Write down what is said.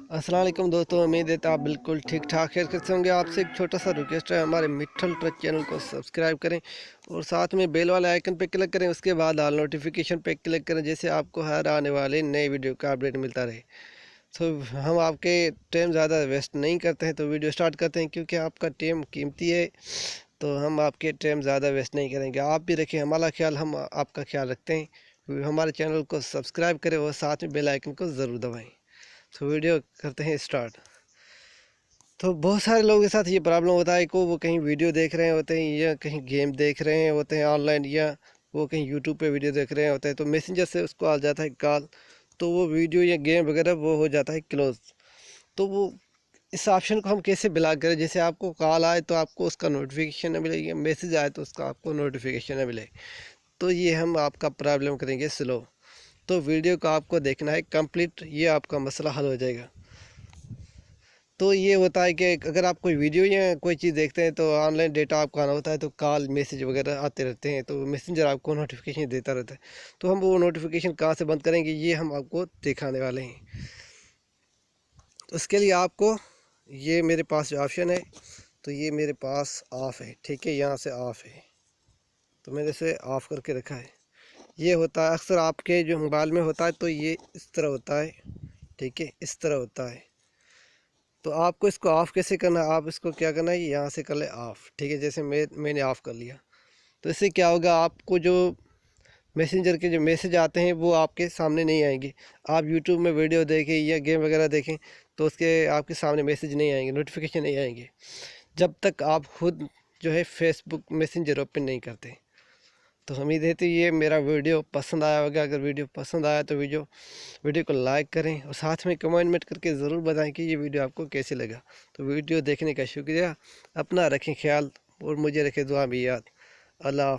अस्सलाम वालेकुम दोस्तों, उम्मीद है तो आप बिल्कुल ठीक ठाक खैर करते होंगे। आपसे एक छोटा सा रिक्वेस्ट है, हमारे मिठल ट्रक चैनल को सब्सक्राइब करें और साथ में बेल वाले आइकन पे क्लिक करें। उसके बाद ऑल नोटिफिकेशन पे क्लिक करें, जैसे आपको हर आने वाले नए वीडियो का अपडेट मिलता रहे। तो हम आपके टाइम ज़्यादा वेस्ट नहीं करते हैं, तो वीडियो स्टार्ट करते हैं। क्योंकि आपका टाइम कीमती है, तो हम आपके टाइम ज़्यादा वेस्ट नहीं करेंगे। आप भी रखें हमारा ख्याल, हम आपका ख्याल रखते हैं। हमारे चैनल को सब्सक्राइब करें और साथ में बेल आइकन को ज़रूर दबाएँ। तो वीडियो करते हैं स्टार्ट। तो बहुत सारे लोगों के साथ ये प्रॉब्लम होता है कि वो कहीं वीडियो देख रहे होते हैं या कहीं गेम देख रहे होते हैं ऑनलाइन, या वो कहीं यूट्यूब पे वीडियो देख रहे होते हैं, तो मैसेंजर से उसको आ जाता है कॉल, तो वो वीडियो या गेम वगैरह वो हो जाता है क्लोज। तो वो इस ऑप्शन को हम कैसे ब्लॉक करें? जैसे आपको कॉल आए तो आपको उसका नोटिफिकेशन न मिले, या मैसेज आए तो उसका आपको नोटिफिकेशन न मिले, तो ये हम आपका प्रॉब्लम करेंगे स्लो। तो वीडियो को आपको देखना है कंप्लीट, ये आपका मसला हल हो जाएगा। तो ये होता है कि अगर आप कोई वीडियो या कोई चीज़ देखते हैं, तो ऑनलाइन डेटा आपका आना होता है, तो कॉल मैसेज वगैरह आते रहते हैं, तो मैसेंजर आपको नोटिफिकेशन देता रहता है। तो हम वो नोटिफिकेशन कहाँ से बंद करेंगे, ये हम आपको दिखाने वाले हैं। तो उसके लिए आपको, ये मेरे पास जो ऑप्शन है, तो ये मेरे पास ऑफ़ है, ठीक है, यहाँ से ऑफ़ है, तो मैंने इसे ऑफ़ करके रखा है। ये होता है अक्सर आपके जो मोबाइल में होता है, तो ये इस तरह होता है, ठीक है, इस तरह होता है। तो आपको इसको ऑफ़ कैसे करना है? आप इसको क्या करना है, यहाँ से कर ले ऑफ़, ठीक है, जैसे मैंने ऑफ़ कर लिया। तो इससे क्या होगा, आपको जो मैसेंजर के जो मैसेज आते हैं वो आपके सामने नहीं आएंगे। आप यूट्यूब में वीडियो देखें या गेम वगैरह देखें, तो उसके आपके सामने मैसेज नहीं आएंगे, नोटिफिकेशन नहीं आएंगे, जब तक आप खुद जो है फेसबुक मैसेंजर ओपन नहीं करते। तो उम्मीद है तो ये मेरा वीडियो पसंद आया होगा। अगर वीडियो पसंद आया तो वीडियो वीडियो को लाइक करें और साथ में कमेंट करके ज़रूर बताएं कि ये वीडियो आपको कैसे लगा। तो वीडियो देखने का शुक्रिया। अपना रखें ख्याल और मुझे रखें दुआ में याद। अल्लाह।